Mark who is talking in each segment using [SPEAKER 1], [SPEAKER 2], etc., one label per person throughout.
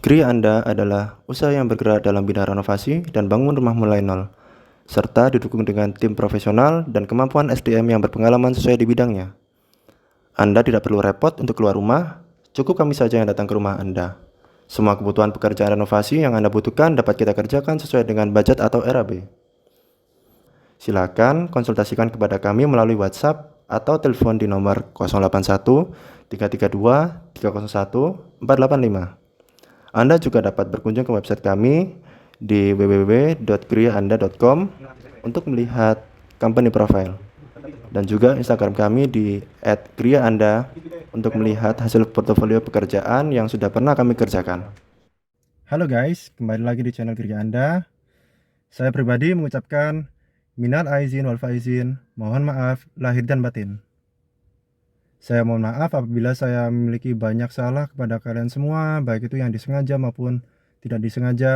[SPEAKER 1] Gria Anda adalah usaha yang bergerak dalam bidang renovasi dan bangun rumah mulai nol, serta didukung dengan tim profesional dan kemampuan SDM yang berpengalaman sesuai di bidangnya. Anda tidak perlu repot untuk keluar rumah, cukup kami saja yang datang ke rumah Anda. Semua kebutuhan pekerjaan renovasi yang Anda butuhkan dapat kita kerjakan sesuai dengan budget atau RAB. Silakan konsultasikan kepada kami melalui WhatsApp atau telepon di nomor 081 332 301 485. Anda juga dapat berkunjung ke website kami di www.griaanda.com untuk melihat company profile, dan juga Instagram kami di @griaanda untuk melihat hasil portofolio pekerjaan yang sudah pernah kami kerjakan. Halo guys, kembali lagi di channel Gria Anda. Saya pribadi mengucapkan minal aizin wal faizin, mohon maaf lahir dan batin. Saya mohon maaf apabila saya memiliki banyak salah kepada kalian semua, baik itu yang disengaja maupun tidak disengaja.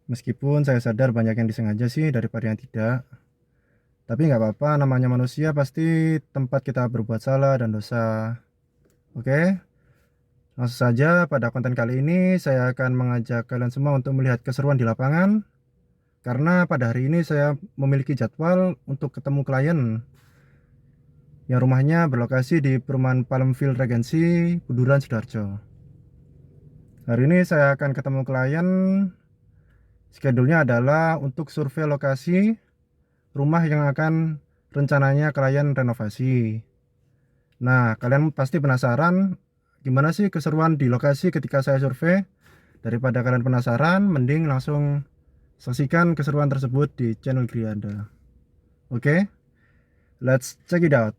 [SPEAKER 1] Meskipun saya sadar banyak yang disengaja sih daripada yang tidak. Tapi nggak apa-apa, namanya manusia pasti tempat kita berbuat salah dan dosa. Oke? Langsung saja pada konten kali ini saya akan mengajak kalian semua untuk melihat keseruan di lapangan. Karena pada hari ini saya memiliki jadwal untuk ketemu klien yang rumahnya berlokasi di perumahan Palmville Regency, Buduran, Sidoarjo. Hari ini saya akan ketemu klien. Schedule-nya adalah untuk survei lokasi rumah yang akan rencananya klien renovasi. Nah, kalian pasti penasaran gimana sih keseruan di lokasi ketika saya survei? Daripada kalian penasaran, mending langsung saksikan keseruan tersebut di channel Gria Anda. Oke? Let's check it out.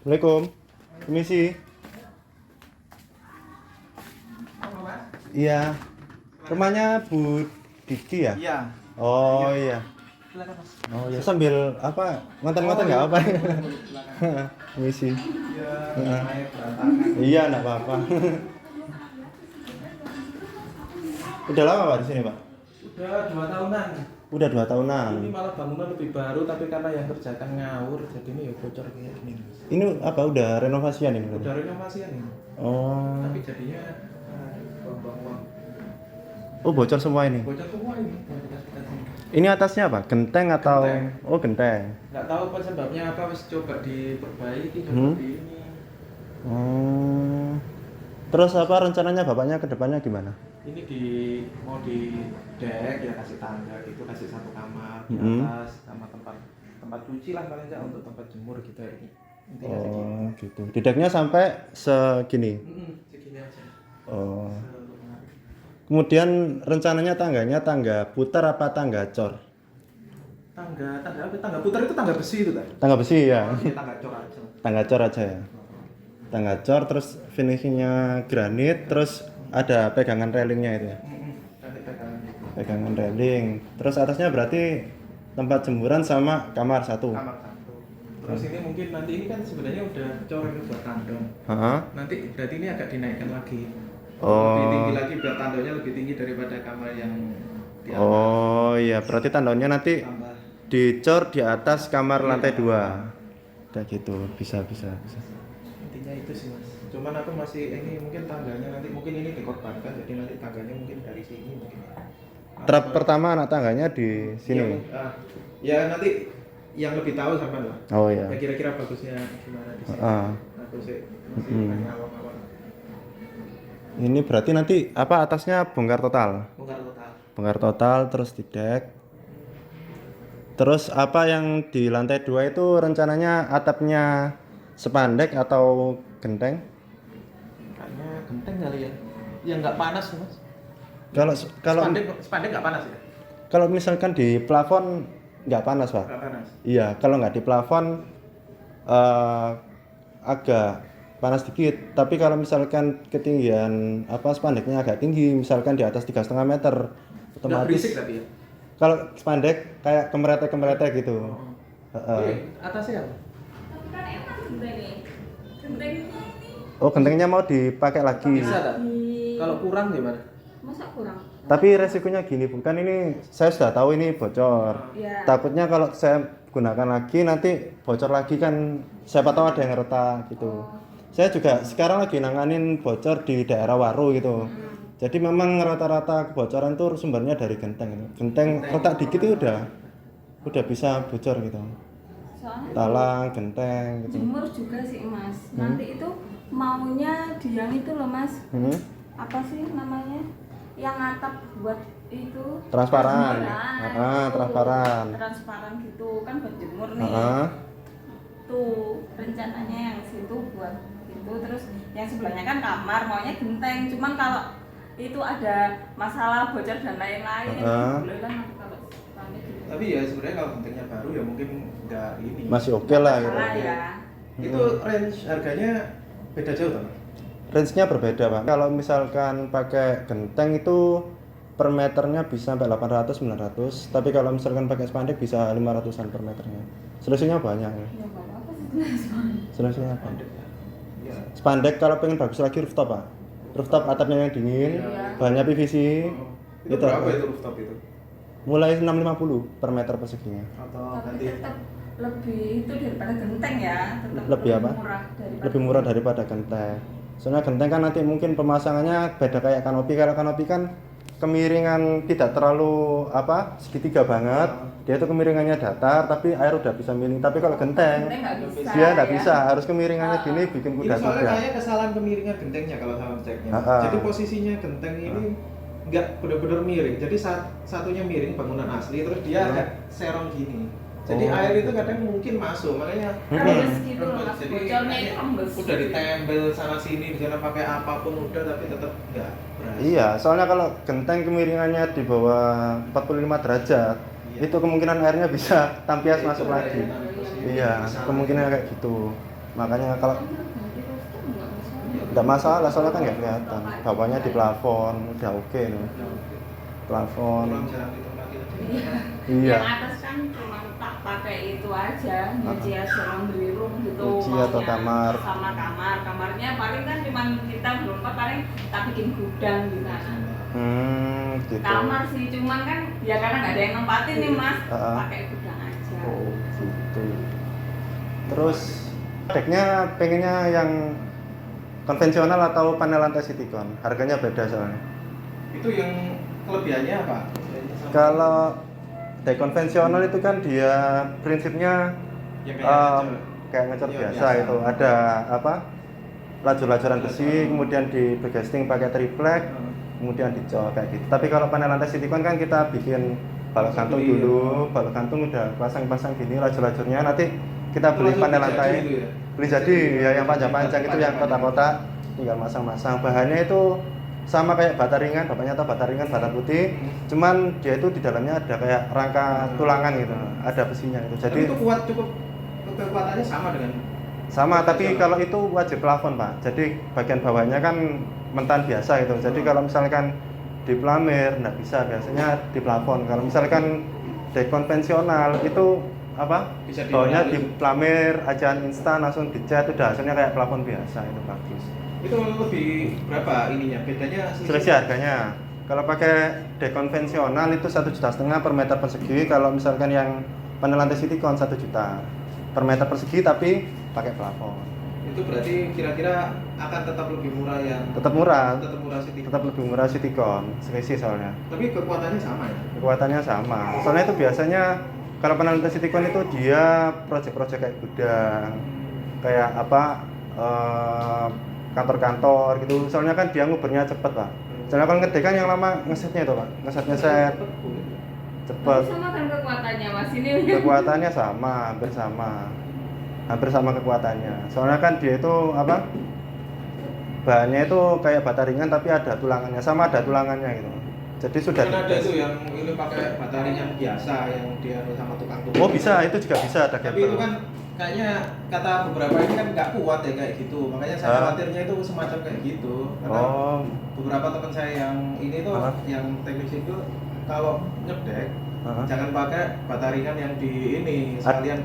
[SPEAKER 1] Assalamualaikum. Permisi. Iya. Rumahnya Bu Diki ya?
[SPEAKER 2] Iya.
[SPEAKER 1] Oh iya.
[SPEAKER 2] Silakan Mas.
[SPEAKER 1] Oh iya. Sambil apa? Ngonten-ngonten nggak apa? Permisi.
[SPEAKER 2] Iya.
[SPEAKER 1] Iya, enggak apa-apa. Udah lama Pak di sini, Pak?
[SPEAKER 2] Udah 2 tahunan.
[SPEAKER 1] Udah 2 tahunan.
[SPEAKER 2] Ini malah bangunan lebih baru, tapi karena yang kerjakan ngawur, jadi ini ya bocor kayak gini.
[SPEAKER 1] Ini apa udah renovasian ini?
[SPEAKER 2] Udah renovasian ini.
[SPEAKER 1] Oh.
[SPEAKER 2] Tapi jadinya bawang-bawang.
[SPEAKER 1] Oh, bocor semua ini.
[SPEAKER 2] Bocor semua ini. Bekas-bekas ini.
[SPEAKER 1] Ini atasnya apa? Genteng atau?
[SPEAKER 2] Genteng.
[SPEAKER 1] Oh, genteng.
[SPEAKER 2] Nggak tahu penyebabnya apa, wis coba diperbaiki, coba di ini.
[SPEAKER 1] Oh. Terus apa rencananya bapaknya ke depannya gimana?
[SPEAKER 2] Ini mau di dek ya, kasih tangga gitu, kasih 1 kamar di atas sama tempat cuci lah paling enggak, untuk tempat jemur gitu ya. Intinya segini.
[SPEAKER 1] Oh, gitu. Di deknya sampai segini.
[SPEAKER 2] Segini aja.
[SPEAKER 1] Oh. Kemudian rencananya tangganya tangga putar apa tangga cor?
[SPEAKER 2] Tangga putar itu tangga besi itu kan?
[SPEAKER 1] Tangga besi ya.
[SPEAKER 2] Iya, tangga cor aja.
[SPEAKER 1] Tangga cor aja ya. Tangga cor, terus finishingnya granit, terus ada pegangan railingnya itu ya. Pegangan railing. Terus atasnya berarti tempat jemuran sama kamar satu.
[SPEAKER 2] Kamar satu. Terus ini mungkin nanti ini kan sebenarnya udah cor itu buat tandon.
[SPEAKER 1] Heeh.
[SPEAKER 2] Nanti berarti ini agak dinaikkan lagi. Lebih tinggi
[SPEAKER 1] Oh.
[SPEAKER 2] lagi biar tandanya lebih tinggi daripada kamar yang di atas.
[SPEAKER 1] Oh iya, berarti tandonnya nanti
[SPEAKER 2] Tambah.
[SPEAKER 1] dicor di atas kamar
[SPEAKER 2] Iya.
[SPEAKER 1] lantai 2. Kayak gitu, bisa.
[SPEAKER 2] Intinya itu sih mas. Cuman aku masih ini mungkin tangganya nanti mungkin ini dikorbankan jadi nanti tangganya mungkin dari sini mungkin.
[SPEAKER 1] Trap pertama anak tangganya di
[SPEAKER 2] Iya,
[SPEAKER 1] sini.
[SPEAKER 2] ya nanti yang lebih tahu sampai lah.
[SPEAKER 1] Oh iya.
[SPEAKER 2] Ya kira-kira bagusnya gimana di sini.
[SPEAKER 1] Heeh.
[SPEAKER 2] Aku sih masih awal-awal.
[SPEAKER 1] Ini berarti nanti apa atasnya bongkar total?
[SPEAKER 2] Bongkar total.
[SPEAKER 1] Bongkar total terus di deck. Terus apa yang di lantai 2 itu rencananya atapnya spandek atau genteng?
[SPEAKER 2] Kayaknya genteng kali ya. Ya nggak panas mas.
[SPEAKER 1] Kalau kalau
[SPEAKER 2] spandek nggak panas ya?
[SPEAKER 1] kalau misalkan di plafon nggak panas, Pak.
[SPEAKER 2] Nggak panas.
[SPEAKER 1] Iya, kalau nggak di plafon agak panas dikit. Tapi kalau misalkan ketinggian apa spandeknya agak tinggi, misalkan di atas 3,5 meter,
[SPEAKER 2] Nggak
[SPEAKER 1] otomatis
[SPEAKER 2] berisik tapi ya.
[SPEAKER 1] kalau spandek kayak kemerete gitu.
[SPEAKER 2] Oke, atasnya apa?
[SPEAKER 3] Tapi kan emang gentengnya. Gentengnya ini
[SPEAKER 1] Oh, gentengnya mau dipakai lagi.
[SPEAKER 2] Bisa tak? Kalau kurang gimana?
[SPEAKER 3] masa kurang?
[SPEAKER 1] Tapi resikonya gini, bukan ini saya sudah tahu ini bocor.
[SPEAKER 3] Ya.
[SPEAKER 1] Takutnya kalau saya gunakan lagi nanti bocor lagi kan siapa tahu ada yang retak gitu. Saya juga sekarang lagi nanganin bocor di daerah Waru gitu. Jadi memang rata-rata kebocoran tuh sumbernya dari genteng. Genteng retak dikit itu udah bisa bocor gitu.
[SPEAKER 3] Soalnya
[SPEAKER 1] Talang, genteng gitu.
[SPEAKER 3] jemur juga sih mas. Nanti itu maunya di yang itu loh mas.
[SPEAKER 1] Hmm.
[SPEAKER 3] Apa sih namanya? Yang atap buat itu
[SPEAKER 1] Transparan.
[SPEAKER 3] Itu.
[SPEAKER 1] Transparan.
[SPEAKER 3] Transparan gitu kan buat jemur nih. Tuh rencananya yang situ buat itu, terus yang sebelahnya kan kamar maunya genteng. Cuman kalau itu ada masalah bocor dan lain-lain boleh lah nanti kalau panik gitu.
[SPEAKER 2] Tapi ya sebenarnya kalau gentengnya baru ya mungkin nggak ini.
[SPEAKER 1] Masih oke lah gitu.
[SPEAKER 3] Masalah ya.
[SPEAKER 2] Itu range harganya beda jauh kan?
[SPEAKER 1] Range-nya berbeda, Pak. Kalau misalkan pakai genteng itu per meternya bisa sampai 800-900, tapi kalau misalkan pakai spandek bisa 500-an per meternya. Selisihnya banyak ya.
[SPEAKER 3] Ya nggak apa-apa sih.
[SPEAKER 1] Selisihnya apa?
[SPEAKER 2] Ya.
[SPEAKER 1] Spandek kalau pengen bagus lagi rooftop, Pak. Rooftop atapnya yang dingin,
[SPEAKER 3] Iya.
[SPEAKER 1] bahannya PVC.
[SPEAKER 2] Itu berapa itu rooftop itu?
[SPEAKER 1] Mulai 650 per meter perseginya.
[SPEAKER 2] Atau
[SPEAKER 3] Tapi
[SPEAKER 2] nanti
[SPEAKER 3] tetap lebih itu daripada genteng ya, tetap
[SPEAKER 1] Lebih apa?
[SPEAKER 3] murah daripada
[SPEAKER 1] Lebih murah daripada genteng. Soalnya genteng kan nanti mungkin pemasangannya beda kayak kanopi. Kalau kanopi kan kemiringan tidak terlalu segitiga banget. Dia itu kemiringannya datar tapi air udah bisa miring. Tapi kalau genteng
[SPEAKER 3] nggak bisa.
[SPEAKER 1] dia nggak
[SPEAKER 3] ya.
[SPEAKER 1] bisa, harus kemiringannya gini bikin
[SPEAKER 2] ini
[SPEAKER 1] kuda
[SPEAKER 2] soalnya
[SPEAKER 1] juga.
[SPEAKER 2] kayak kesalahan kemiringan gentengnya kalau sama ceknya.
[SPEAKER 1] Ah.
[SPEAKER 2] Jadi posisinya genteng ini nggak benar-benar miring. Jadi satunya miring bangunan asli terus dia agak serong gini. Jadi
[SPEAKER 1] Oh.
[SPEAKER 2] air itu kadang mungkin masuk, makanya
[SPEAKER 3] Rembes gitu loh mas,
[SPEAKER 2] Jadi
[SPEAKER 3] bocornya itu rembes.
[SPEAKER 2] udah ditempel sana sini, di sana pakai apapun udah tapi tetap nggak berhasil.
[SPEAKER 1] Iya, soalnya kalau genteng kemiringannya di bawah 45 derajat,
[SPEAKER 2] Iya.
[SPEAKER 1] itu kemungkinan airnya bisa tampias
[SPEAKER 2] Itu
[SPEAKER 1] masuk
[SPEAKER 2] ada
[SPEAKER 1] lagi.
[SPEAKER 2] yang posisi
[SPEAKER 1] Iya,
[SPEAKER 2] kesalahan.
[SPEAKER 1] kemungkinan kayak gitu. Makanya kalau
[SPEAKER 3] Nggak
[SPEAKER 1] nggak masalah, soalnya kan nggak kelihatan. Bawahnya di plafon, udah oke nih. Plafon.
[SPEAKER 2] Orang jarang ditempati lagi.
[SPEAKER 1] Iya.
[SPEAKER 3] Yang atas kan cuma tak pakai itu aja, nyuci aja laundry room gitu.
[SPEAKER 1] Nyuci atau
[SPEAKER 3] maunya.
[SPEAKER 1] kamar.
[SPEAKER 3] Sama kamar, kamarnya paling kan cuma kita belum paling tak bikin gudang di sana.
[SPEAKER 1] Gitu.
[SPEAKER 3] Kamar sih, cuman kan ya karena nggak ada yang nempatin nih mas,
[SPEAKER 1] Heeh.
[SPEAKER 3] pakai gudang aja.
[SPEAKER 1] Oh, gitu. Terus decknya pengennya yang konvensional atau panel lantai silikon? Harganya beda soalnya.
[SPEAKER 2] Itu yang kelebihannya apa?
[SPEAKER 1] Kalau deck konvensional itu kan dia prinsipnya
[SPEAKER 2] Ya,
[SPEAKER 1] kayak ngecat
[SPEAKER 2] Iya,
[SPEAKER 1] biasa
[SPEAKER 2] biasa.
[SPEAKER 1] itu. Ada lajur-lajuran besi, kemudian di backcasting pakai triplek, kemudian dicor kayak gitu. Tapi kalau panel lantai silikon kan kita bikin balok gantung
[SPEAKER 2] Beli,
[SPEAKER 1] dulu, balok gantung udah pasang-pasang gini lajur-lajurnya, nanti kita beli
[SPEAKER 2] Langsung
[SPEAKER 1] panel
[SPEAKER 2] jadi
[SPEAKER 1] lantai.
[SPEAKER 2] gitu ya?
[SPEAKER 1] Beli jadi ya yang panjang-panjang itu yang kotak-kotak tinggal masang-masang. Bahannya itu sama kayak bata ringan, bapaknya tahu bata ringan, bata putih. Cuman dia itu di dalamnya ada kayak rangka tulangan gitu, ada besinya gitu.
[SPEAKER 2] Tapi
[SPEAKER 1] Jadi
[SPEAKER 2] itu kuat cukup kekuatannya sama dengan
[SPEAKER 1] sama, tapi kalau itu wajib plafon, Pak. Jadi bagian bawahnya kan mentan biasa gitu. Jadi kalau misalkan di plamir nggak bisa, biasanya di plafon. Kalau misalkan deck konvensional itu
[SPEAKER 2] Bisa di
[SPEAKER 1] bawahnya
[SPEAKER 2] halus.
[SPEAKER 1] di plamir, ajaan instan langsung dicat, udah hasilnya kayak plafon biasa, itu bagus.
[SPEAKER 2] Itu lebih berapa ininya? Bedanya
[SPEAKER 1] Selisih harganya. Kalau pakai dek konvensional itu 1,5 juta per meter persegi. Kalau misalkan yang panel lantai silikon 1 juta per meter persegi tapi pakai plafon.
[SPEAKER 2] Itu berarti kira-kira akan tetap lebih murah yang
[SPEAKER 1] Tetap murah,
[SPEAKER 2] tetap murah Sitikon.
[SPEAKER 1] tetap lebih murah silikon, selisih soalnya.
[SPEAKER 2] Tapi kekuatannya sama ya.
[SPEAKER 1] Kekuatannya sama. Soalnya itu biasanya kalau panel lantai silikon itu dia proyek-proyek kayak gudang, kayak apa kantor-kantor gitu. Soalnya kan dia ngubernya cepet pak. Soalnya kalau ngedek kan yang lama ngesetnya itu pak, ngeset cepet.
[SPEAKER 3] Tapi sama kan kekuatannya mas ini.
[SPEAKER 1] Kekuatannya sama, hampir sama kekuatannya. Soalnya kan dia itu apa? Bahannya itu kayak bata ringan tapi ada tulangannya, sama ada tulangannya gitu. Jadi sudah
[SPEAKER 2] kan ada itu yang ini pakai bata ringan biasa yang dia sama tukang tuh.
[SPEAKER 1] Oh bisa, itu juga bisa ada
[SPEAKER 2] Tapi
[SPEAKER 1] gapper.
[SPEAKER 2] itu kan kayaknya kata beberapa ini kan nggak kuat ya kayak gitu. Makanya saya khawatirnya itu semacam kayak gitu. Karena beberapa teman saya yang ini tuh yang teknik sipil kalau nyedek jangan pakai bata ringan yang di ini sekalian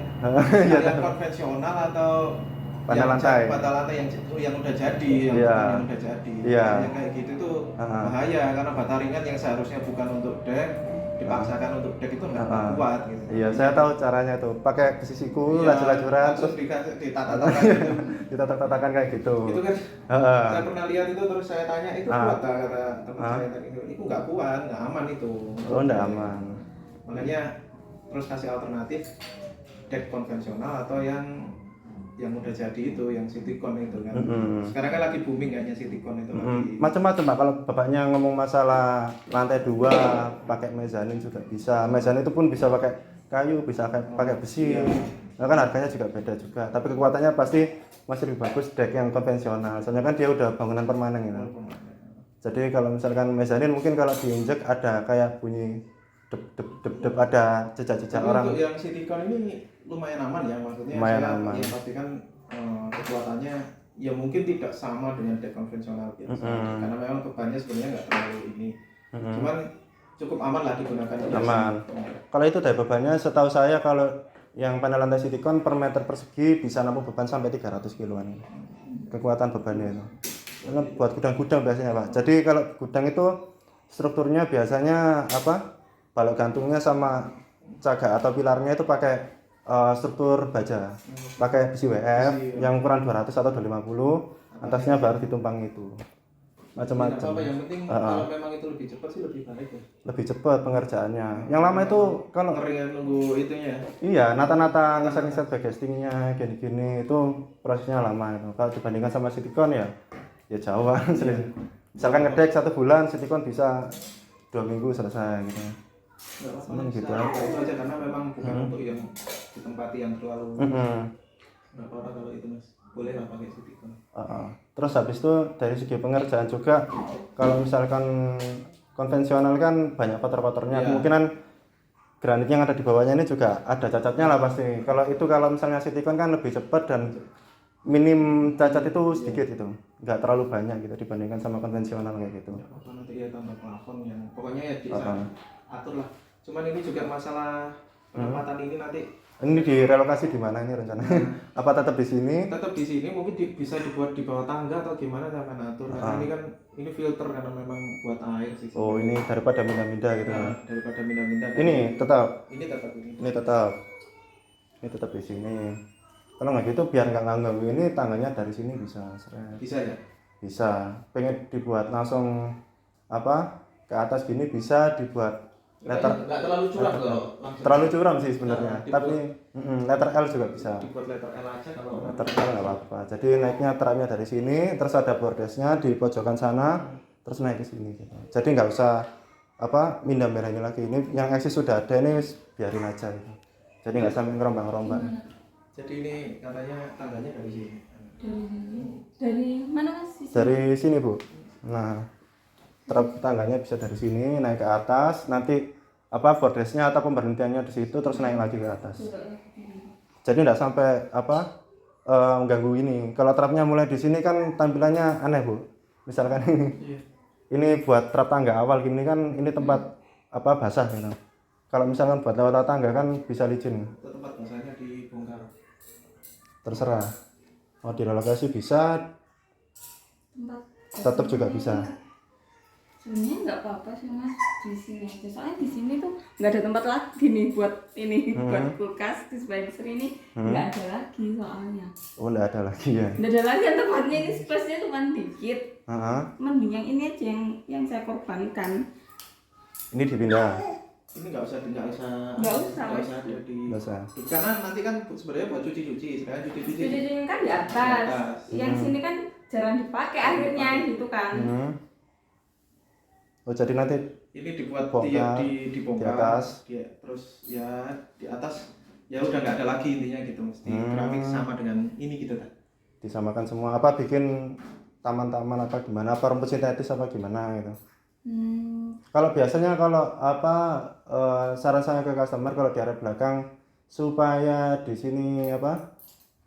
[SPEAKER 2] konvensional atau
[SPEAKER 1] panel lantai.
[SPEAKER 2] Bata lantai yang udah jadi, yang udah jadi. Yang kayak gitu tuh bahaya karena bata ringan yang seharusnya bukan untuk dek dipaksakan untuk dek itu nggak kuat gitu.
[SPEAKER 1] Iya, saya tahu caranya tuh. Pakai besi siku, lajur-lajuran terus
[SPEAKER 2] ditata-tatakan gitu.
[SPEAKER 1] Ditata-tatakan kayak gitu.
[SPEAKER 2] Itu kan saya pernah lihat itu terus saya tanya itu kuat kata teman saya tadi itu nggak kuat, nggak aman itu.
[SPEAKER 1] Oh, nggak aman.
[SPEAKER 2] Makanya terus kasih alternatif dek konvensional atau yang udah jadi itu yang silikon itu kan. Sekarang kan lagi booming kayaknya silikon itu lagi.
[SPEAKER 1] Macam-macam Pak. Kalau bapaknya ngomong masalah lantai 2 pakai mezanin juga bisa. Mezanin itu pun bisa pakai kayu, bisa pakai besi. Nah, kan harganya juga beda juga. Tapi kekuatannya pasti masih lebih bagus dek yang konvensional. Soalnya kan dia udah bangunan permanen gitu. Jadi kalau misalkan mezanin mungkin kalau diinjek ada kayak bunyi dep ada jejak-jejak orang.
[SPEAKER 2] Untuk yang silikon ini lumayan aman ya, maksudnya
[SPEAKER 1] lumayan
[SPEAKER 2] saya
[SPEAKER 1] aman.
[SPEAKER 2] Ya pastikan kekuatannya ya mungkin tidak sama dengan dek konvensional biasa karena memang bebannya sebenarnya nggak terlalu ini cuman cukup aman lah digunakan
[SPEAKER 1] aman. Kalau itu dari bebannya setahu saya kalau yang panel lantai silikon per meter persegi bisa nampung beban sampai 300 kiloan kekuatan bebannya itu. Karena buat gudang-gudang biasanya Pak. Jadi kalau gudang itu strukturnya biasanya apa? Balok gantungnya sama cagak atau pilarnya itu pakai struktur baja, pakai besi WF yang ukuran 200 atau 250, atasnya baru ditumpang itu. Macam-macam.
[SPEAKER 2] Yang penting kalau memang itu lebih cepat sih lebih baik ya.
[SPEAKER 1] Lebih cepat pengerjaannya. Yang lama itu kalau
[SPEAKER 2] ngeringan nunggu itunya.
[SPEAKER 1] Iya, nata-nata ngeset-ngeset backcastingnya gini-gini itu prosesnya lama itu. Kalau dibandingkan sama silikon ya jauh kan. Misalkan ngedek 1 bulan, silikon bisa 2 minggu selesai gitu.
[SPEAKER 2] Senang gitu aja. Itu aja karena memang bukan untuk yang di tempat yang terlalu nggak apa-apa kalau itu mas, boleh lah pakai silikon.
[SPEAKER 1] Terus habis itu dari segi pengerjaan juga kalau misalkan konvensional kan banyak kotor-kotornya, kemungkinan granit yang ada di bawahnya ini juga ada cacatnya lah pasti. Kalau misalnya silikon kan lebih cepat dan minim cacat itu sedikit itu, nggak terlalu banyak gitu dibandingkan sama konvensional kayak gitu.
[SPEAKER 2] Nanti ya tambah plafon yang pokoknya ya bisa atur lah. Cuman ini juga masalah penempatan ini nanti.
[SPEAKER 1] Ini direlokasi di mana ini rencananya? Apa tetap di sini?
[SPEAKER 2] Tetap di sini, mungkin bisa dibuat di bawah tangga atau gimana sama atur. Karena ini kan ini filter karena memang buat air sih.
[SPEAKER 1] Oh ini daripada minda-minda gitu.
[SPEAKER 2] Daripada minda-minda.
[SPEAKER 1] Ini tetap.
[SPEAKER 2] Ini tetap ini.
[SPEAKER 1] Ini tetap di sini. Kalau nggak gitu biar nggak ganggu ini tangganya dari sini bisa.
[SPEAKER 2] Bisa ya?
[SPEAKER 1] Bisa. Pengen dibuat langsung apa ke atas gini bisa dibuat.
[SPEAKER 2] Nggak terlalu curam kalau langsung.
[SPEAKER 1] Terlalu curam sih sebenarnya, tapi letter L juga bisa.
[SPEAKER 2] Dibuat letter L aja kalau.
[SPEAKER 1] Letter L nggak apa-apa. Jadi naiknya trapnya dari sini, terus ada bordesnya di pojokan sana, terus naik ke sini. Gitu. Jadi nggak usah mindah-mindahin lagi. Ini yang eksis sudah ada ini biarin aja. Gitu. Jadi nggak sampai ngerombak-ngerombak.
[SPEAKER 2] Jadi ini katanya tangganya dari sini.
[SPEAKER 3] Dari mana mas?
[SPEAKER 1] Dari sini bu. Nah, trap tangganya bisa dari sini naik ke atas. Nanti bordesnya atau pemberhentiannya di situ terus naik lagi ke atas. Jadi tidak sampai mengganggu ini. Kalau trapnya mulai di sini kan tampilannya aneh bu. Misalkan ini buat trap tangga awal gini kan ini tempat basah gitu. Kalau misalkan buat lewat tangga kan bisa licin.
[SPEAKER 2] Tempat basahnya dibongkar.
[SPEAKER 1] Terserah. Mau direlokasi bisa,
[SPEAKER 3] tempat
[SPEAKER 1] Tetap juga bisa.
[SPEAKER 3] sebenarnya nggak apa-apa sih mas di sini aja, soalnya di sini tuh nggak ada tempat lagi nih buat ini buat kulkas dispenser ini nggak ada lagi soalnya.
[SPEAKER 1] Oh, enggak ada lagi ya.
[SPEAKER 3] Nggak ada lagi kan tempatnya, ini space-nya cuma dikit.
[SPEAKER 1] Heeh.
[SPEAKER 3] Mending yang ini aja yang saya korbankan.
[SPEAKER 1] Ini dipindah.
[SPEAKER 2] Ini nggak usah
[SPEAKER 3] Nggak usah.
[SPEAKER 2] ada di
[SPEAKER 1] Nggak usah.
[SPEAKER 2] karena nanti kan sebenarnya buat cuci sekarang cuci
[SPEAKER 3] Jadi kan di atas. Yang sini kan jarang dipakai akhirnya gitu kan.
[SPEAKER 1] Oh, jadi nanti
[SPEAKER 2] ini dibuat
[SPEAKER 1] bongkar,
[SPEAKER 2] dibongkar
[SPEAKER 1] di atas.
[SPEAKER 2] terus ya di atas ya udah nggak ada lagi intinya gitu, mesti keramik sama dengan ini gitu kan.
[SPEAKER 1] disamakan semua, apa bikin taman-taman apa gimana, apa rumput sintetis apa gimana gitu. Kalau biasanya kalau apa saran saya ke customer kalau di area belakang supaya di sini apa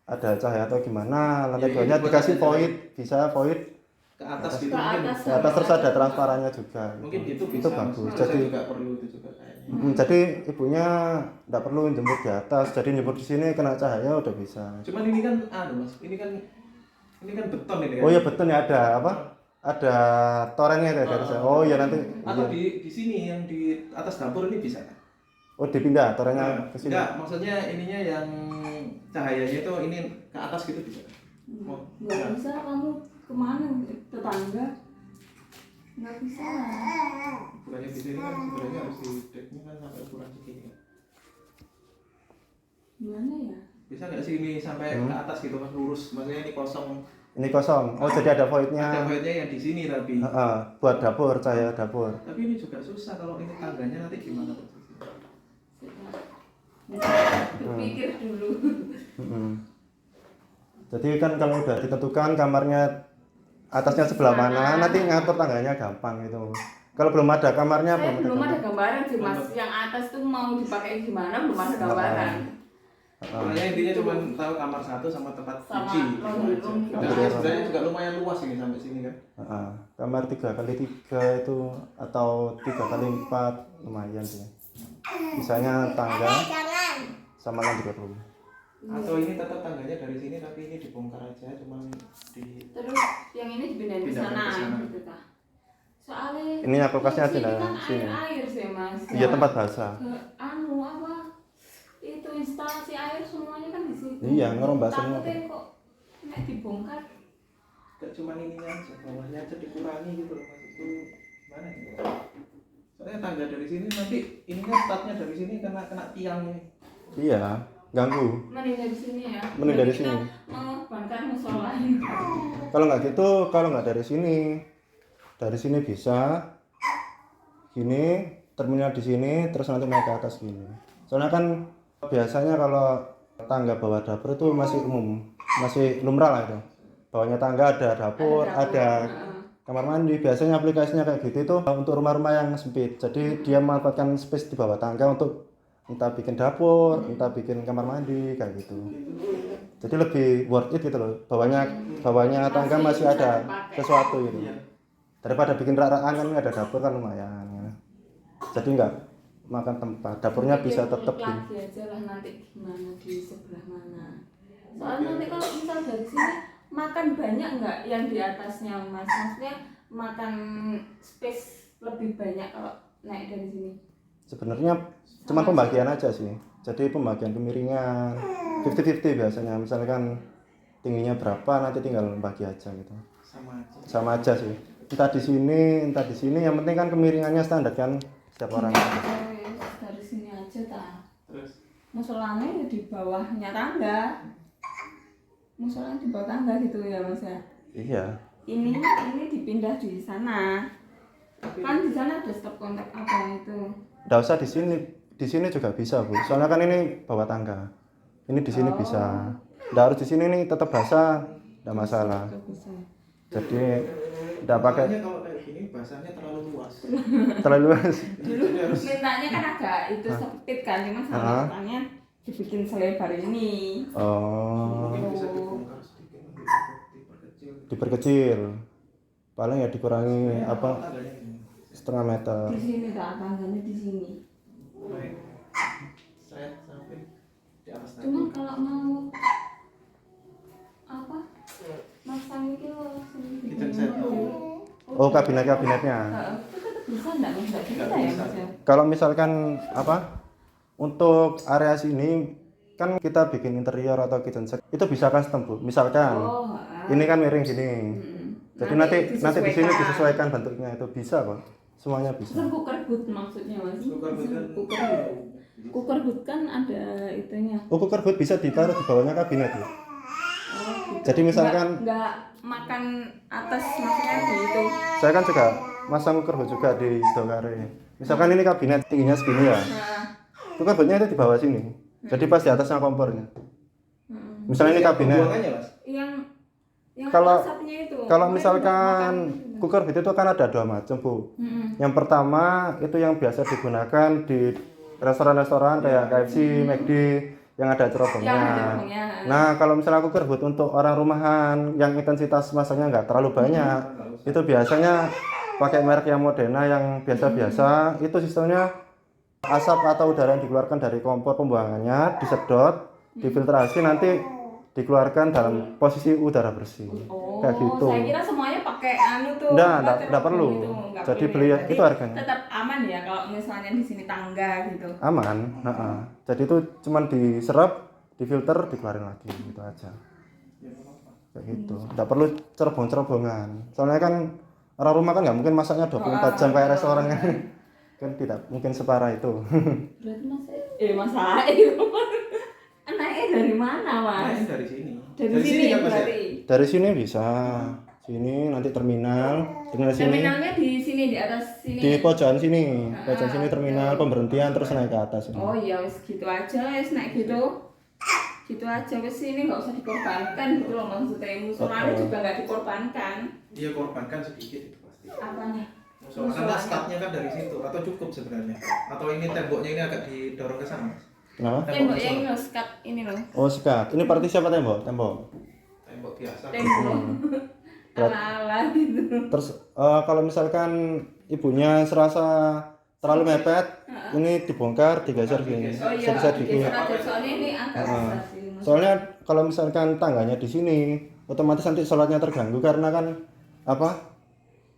[SPEAKER 1] ada cahaya atau gimana, lantai
[SPEAKER 2] Ya,
[SPEAKER 1] duanya
[SPEAKER 2] ini buat
[SPEAKER 1] dikasih
[SPEAKER 2] aja.
[SPEAKER 1] void, bisa void
[SPEAKER 2] Ke atas gitu
[SPEAKER 3] Ke
[SPEAKER 2] mungkin.
[SPEAKER 3] atas.
[SPEAKER 1] di atas, terus ada transparannya juga.
[SPEAKER 2] Mungkin gitu
[SPEAKER 1] Itu
[SPEAKER 2] bisa.
[SPEAKER 1] bagus.
[SPEAKER 2] Mas.
[SPEAKER 1] Jadi
[SPEAKER 2] Saya juga perlu itu juga kayaknya.
[SPEAKER 1] jadi ibunya tidak perlu jemur di atas, jadi jemur di sini kena cahaya udah bisa.
[SPEAKER 2] Cuman ini kan Mas, ini kan beton ini kan.
[SPEAKER 1] Oh ya betul ya, ada apa? Ada torennya itu dari saya. Oh ya nanti.
[SPEAKER 2] Atau
[SPEAKER 1] Iya.
[SPEAKER 2] di sini yang di atas dapur ini bisa kan?
[SPEAKER 1] Oh dipindah torennya ke sini.
[SPEAKER 2] Enggak, maksudnya ininya yang cahayanya itu ini ke atas gitu bisa. Oh,
[SPEAKER 3] Nggak bisa, kamu kemana tetangga? Nggak bisa.
[SPEAKER 2] bukannya di sini kan sebenarnya harus di decknya kan sampai ukuran segini kan.
[SPEAKER 3] Gimana ya?
[SPEAKER 2] Bisa nggak sih ini sampai ke atas gitu mas, lurus, maksudnya ini kosong.
[SPEAKER 1] Ini kosong. Oh jadi ada voidnya.
[SPEAKER 2] Ada voidnya yang di sini tapi.
[SPEAKER 1] Buat dapur, cahaya dapur.
[SPEAKER 2] Tapi ini juga susah kalau ini tangganya nanti gimana posisi?
[SPEAKER 3] Berpikir dulu.
[SPEAKER 1] Jadi kan kalau udah ditentukan kamarnya atasnya sebelah mana, nanti ngatur tangganya gampang gitu. Kalau belum ada kamarnya,
[SPEAKER 3] Saya belum ada
[SPEAKER 1] gambar.
[SPEAKER 3] gambaran sih mas, yang atas tuh mau dipakai gimana belum ada gambaran.
[SPEAKER 2] Makanya intinya cuma tahu kamar satu sama tempat
[SPEAKER 3] Sama
[SPEAKER 2] cuci.
[SPEAKER 3] laundry
[SPEAKER 2] Gitu
[SPEAKER 3] room.
[SPEAKER 2] aja. Dan sebenarnya juga lumayan luas ini sampai sini kan.
[SPEAKER 1] Kamar 3x3 itu atau 3x4 lumayan sih. Misalnya tangga sama laundry room.
[SPEAKER 2] Atau ini tetap tangganya dari sini tapi ini dibongkar aja, cuman di
[SPEAKER 3] Terus yang ini dipindahin ke
[SPEAKER 2] Pindahkan ke
[SPEAKER 3] sana
[SPEAKER 2] sana.
[SPEAKER 3] gitu kah? Soalnya
[SPEAKER 1] Ini ya, kulkasnya
[SPEAKER 3] sini
[SPEAKER 1] ada
[SPEAKER 3] kan
[SPEAKER 1] sini.
[SPEAKER 3] air sih mas.
[SPEAKER 1] Iya tempat basah.
[SPEAKER 3] Anu apa? Itu instalasi air semuanya kan di situ.
[SPEAKER 1] Iya, ngerombak semua.
[SPEAKER 3] Takutnya kok nek dibongkar.
[SPEAKER 2] gak cuma ininya aja, bawahnya aja dikurangi gitu loh mas, itu gimana ya? Soalnya tangga dari sini nanti ininya startnya dari sini kena tiang nih.
[SPEAKER 1] Iya, ganggu.
[SPEAKER 3] Mending dari sini ya.
[SPEAKER 1] Mending dari
[SPEAKER 3] Kita
[SPEAKER 1] sini.
[SPEAKER 3] mengorbankan musola.
[SPEAKER 1] Kalau nggak gitu, kalau nggak dari sini bisa gini, terminal di sini, terus nanti naik ke atas gini. Soalnya kan biasanya kalau tangga bawah dapur itu masih umum, masih lumrah lah itu. Bawahnya tangga ada dapur, ada kamar mandi. Biasanya aplikasinya kayak gitu itu untuk rumah-rumah yang sempit. Jadi dia memanfaatkan space di bawah tangga untuk entah bikin dapur, entah bikin kamar mandi kayak gitu. Jadi lebih worth it gitu loh. Bawahnya tangga masih ada sesuatu gitu. Daripada bikin rak-rakan kan ada dapur kan lumayan. Ya. Jadi enggak makan tempat. Dapurnya bisa tetap di.
[SPEAKER 3] lagi aja lah nanti gimana di sebelah mana. Soalnya nanti kalau misal dari sini makan banyak nggak yang di atasnya mas? Maksudnya makan space lebih banyak kalau naik dari sini?
[SPEAKER 1] Sebenarnya cuma pembagian aja sih. Jadi pembagian kemiringan 50-50 biasanya. Misalkan tingginya berapa nanti tinggal bagi aja gitu. Sama aja sih. Entah di sini, yang penting kan kemiringannya standar kan setiap orang.
[SPEAKER 3] Dari sini aja tak.
[SPEAKER 2] Terus
[SPEAKER 3] Musolanya ya di bawahnya tangga. Musolanya di bawah tangga gitu ya mas ya.
[SPEAKER 1] Iya.
[SPEAKER 3] Ini dipindah di sana. Kan di sana ada stop kontak apa itu?
[SPEAKER 1] Nggak usah di sini juga bisa bu. Soalnya kan ini bawah tangga. Ini di sini bisa. Nggak harus di sini nih tetap basah, nggak masalah.
[SPEAKER 3] Bisa.
[SPEAKER 1] Jadi nggak pakai
[SPEAKER 2] makanya kalau kayak gini bahasanya terlalu luas.
[SPEAKER 1] terlalu luas.
[SPEAKER 3] Dulu mintanya kan agak itu sempit kan, cuma sama katanya dibikin selebar ini.
[SPEAKER 1] Oh,
[SPEAKER 2] Mungkin bisa dibongkar sedikit,
[SPEAKER 1] diperkecil. Paling ya dikurangi apa
[SPEAKER 2] tangganya ini.
[SPEAKER 1] setengah meter.
[SPEAKER 3] Di sini tak tangganya di sini.
[SPEAKER 2] Baik. Saya sampai di atas tadi.
[SPEAKER 3] Cuman kalau mau apa? Mau masang itu
[SPEAKER 2] Kitchen set.
[SPEAKER 1] Oh, kabinet-kabinetnya.
[SPEAKER 3] Itu tetap bisa enggak Mas? Enggak bisa ya Mas ya?
[SPEAKER 1] Kalau misalkan apa? Untuk area sini kan kita bikin interior atau kitchen set itu bisa custom Bu. Misalkan
[SPEAKER 3] Oh,
[SPEAKER 1] ini kan miring gini. Jadi nanti di sini
[SPEAKER 3] disesuaikan.
[SPEAKER 1] disesuaikan bentuknya itu bisa kok. Semuanya bisa.
[SPEAKER 3] Kan cooker hood maksudnya Mas.
[SPEAKER 2] Cooker hood kan.
[SPEAKER 3] Cooker hood kan ada itunya.
[SPEAKER 1] Oh, cooker hood bisa ditaruh di bawahnya kabinet ya.
[SPEAKER 3] Oh, gitu.
[SPEAKER 1] Jadi misalkan
[SPEAKER 3] enggak makan atas maksudnya gitu.
[SPEAKER 1] saya kan juga masang cooker hood juga di Sidokare. Misalkan ini kabinet tingginya segini ya.
[SPEAKER 3] Nah,
[SPEAKER 1] Cooker hoodnya itu di bawah sini. Jadi pas di atasnya kompornya. Misalnya ini kabinet.
[SPEAKER 2] Pembuangannya, Mas.
[SPEAKER 3] yang
[SPEAKER 1] Kalau-
[SPEAKER 3] asapnya itu.
[SPEAKER 1] Kalau
[SPEAKER 3] Pokoknya
[SPEAKER 1] misalkan
[SPEAKER 3] makan.
[SPEAKER 1] cooker hood itu kan ada dua macam Bu.
[SPEAKER 3] Mm-mm.
[SPEAKER 1] Yang pertama itu yang biasa digunakan di restoran-restoran kayak KFC, McD yang ada cerobongnya.
[SPEAKER 3] Yang ada cerobongnya.
[SPEAKER 1] Nah, kalau misalnya cooker hood untuk orang rumahan yang intensitas masaknya nggak terlalu banyak, itu biasanya pakai merek yang Moderna yang biasa-biasa. Itu sistemnya asap atau udara yang dikeluarkan dari kompor pembuangannya disedot, difiltrasi nanti dikeluarkan dalam posisi udara bersih.
[SPEAKER 3] Oh,
[SPEAKER 1] Kayak gitu.
[SPEAKER 3] saya kira semuanya pakai anu tuh.
[SPEAKER 1] Nggak perlu.
[SPEAKER 3] Nggak
[SPEAKER 1] Jadi
[SPEAKER 3] perlu
[SPEAKER 1] beli
[SPEAKER 3] ya.
[SPEAKER 1] itu harganya.
[SPEAKER 3] Tetap aman ya kalau misalnya di sini tangga gitu.
[SPEAKER 1] Aman, jadi itu cuman diserap, difilter, dikeluarin lagi gitu aja. Kayak gitu. Nggak perlu cerobong-cerobongan. Soalnya kan orang rumah kan nggak mungkin masaknya 24 jam kayak restoran kan. Kan tidak mungkin separah itu.
[SPEAKER 3] Berarti Mas Ail. Anaknya dari mana Mas?
[SPEAKER 2] Nah, dari sini.
[SPEAKER 3] Dari sini
[SPEAKER 2] kan, Mas, ya?
[SPEAKER 3] berarti.
[SPEAKER 1] Dari sini bisa. Sini nanti terminal, tinggal sini.
[SPEAKER 3] Terminalnya di sini di atas sini.
[SPEAKER 1] Di pojokan sini. Pojokan sini terminal pemberhentian terus naik ke atas ini.
[SPEAKER 3] Oh iya wis gitu aja wis naik gitu. Gitu aja wis ini nggak usah dikorbankan gitu loh maksudnya musolanya juga nggak dikorbankan.
[SPEAKER 2] Iya, korbankan sedikit itu pasti.
[SPEAKER 3] Apanya?
[SPEAKER 2] Karena startnya kan dari situ atau cukup sebenarnya. Atau ini temboknya ini agak didorong ke sana, Mas.
[SPEAKER 1] Kenapa?
[SPEAKER 3] Tembok yang ini loh, skat ini loh.
[SPEAKER 1] Oh, sekat. Ini partisi apa tembok? Tembok.
[SPEAKER 2] Tembok biasa.
[SPEAKER 3] Tembok. Ala-ala gitu.
[SPEAKER 1] Terus kalau misalkan ibunya serasa terlalu mepet, ini dibongkar, digeser gini.
[SPEAKER 3] Oh iya,
[SPEAKER 1] Bisa digini.
[SPEAKER 3] geser aja soalnya ini agak besar sih. Mas.
[SPEAKER 1] Soalnya kalau misalkan tangganya di sini, otomatis nanti sholatnya terganggu karena kan apa?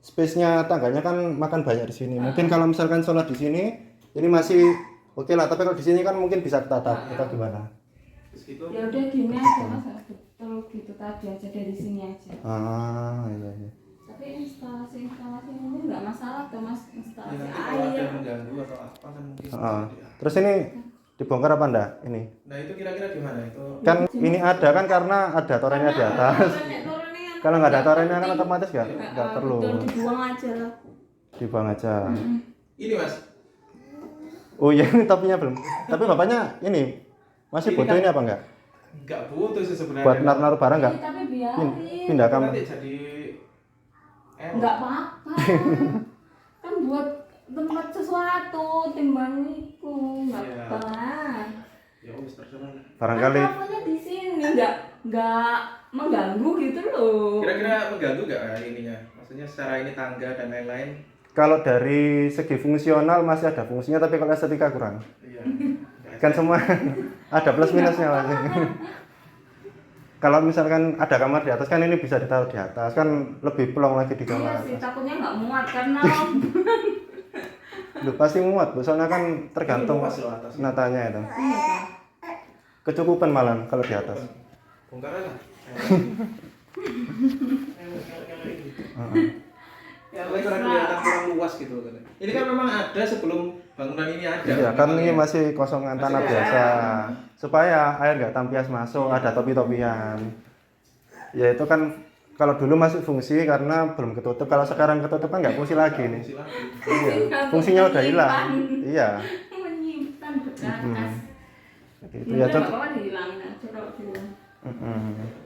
[SPEAKER 1] Space-nya tangganya kan makan banyak di sini. Mungkin kalau misalkan sholat di sini, ini masih oke lah. Tapi kalau di sini kan mungkin bisa ketatap atau gimana?
[SPEAKER 2] Terus gitu.
[SPEAKER 3] Ya udah gini aja Mas, betul gitu tadi aja dari sini aja.
[SPEAKER 1] Ah, iya iya.
[SPEAKER 3] Tapi instalasi ini nggak masalah tuh Mas,
[SPEAKER 2] Ya,
[SPEAKER 3] instalasi
[SPEAKER 2] nanti kalau ada
[SPEAKER 3] air.
[SPEAKER 2] yang mengganggu atau apa kan mungkin.
[SPEAKER 1] Terus ini dibongkar apa enggak? Ini
[SPEAKER 2] Nah, itu kira-kira gimana itu?
[SPEAKER 1] kan ini ada kan karena ada torennya di atas. Kalau nggak ada torennya kan otomatis nggak perlu.
[SPEAKER 3] Betul, dibuang aja lah.
[SPEAKER 1] Dibuang aja.
[SPEAKER 2] Ini, Mas.
[SPEAKER 1] Oh iya, ini topinya belum. Tapi bapaknya ini masih
[SPEAKER 2] Ini
[SPEAKER 1] butuh
[SPEAKER 2] kan-
[SPEAKER 1] ini apa enggak?
[SPEAKER 2] Enggak butuh sih sebenarnya.
[SPEAKER 1] Buat naruh-naruh barang enggak?
[SPEAKER 3] Tapi biarin.
[SPEAKER 1] Pindah
[SPEAKER 2] Kan
[SPEAKER 1] kamar.
[SPEAKER 2] nanti jadi
[SPEAKER 3] Nggak apa-apa. Kan buat tempat sesuatu timbang itu nggak
[SPEAKER 2] Iya.
[SPEAKER 3] apa-apa.
[SPEAKER 2] Ya wis terserah.
[SPEAKER 1] Barangkali
[SPEAKER 3] Kan teleponnya di sini nggak mengganggu gitu loh.
[SPEAKER 2] Kira-kira mengganggu enggak ininya? Maksudnya secara ini tangga dan lain-lain.
[SPEAKER 1] kalau dari segi fungsional masih ada fungsinya, tapi kalau estetika kurang.
[SPEAKER 2] Iya.
[SPEAKER 1] Kan semua ada plus minusnya masih. Kalau misalkan ada kamar di atas kan ini bisa ditaruh di atas kan lebih plong lagi di
[SPEAKER 3] Iya
[SPEAKER 1] kamar
[SPEAKER 3] sih,
[SPEAKER 1] atas.
[SPEAKER 3] takutnya nggak muat karena
[SPEAKER 1] Loh, pasti muat, Bu. Soalnya kan tergantung
[SPEAKER 2] Ini luas loh atas.
[SPEAKER 1] natanya itu.
[SPEAKER 3] iya kan.
[SPEAKER 1] Kecukupan malah kalau di atas.
[SPEAKER 2] Bongkar aja. Ya, karena kelihatan kurang luas gitu kan. Ini kan memang ada sebelum bangunan ini ada.
[SPEAKER 1] Iya, kan ini
[SPEAKER 2] Memang ya.
[SPEAKER 1] masih kosongan
[SPEAKER 2] Masih
[SPEAKER 1] tanah
[SPEAKER 2] kosong.
[SPEAKER 1] biasa. Supaya air nggak tampias masuk, ada topi-topian. Ya itu kan kalau dulu masih fungsi karena belum ketutup. Kalau sekarang ketutup kan nggak fungsi lagi nih.
[SPEAKER 2] Fungsi lagi.
[SPEAKER 1] Iya, fungsinya udah hilang. Iya.
[SPEAKER 3] Menyimpan bekas.
[SPEAKER 1] Gitu ya,
[SPEAKER 3] Cok.
[SPEAKER 1] Cok.
[SPEAKER 3] Apa dihilangin aja kalau dihilang.
[SPEAKER 1] Mm-mm.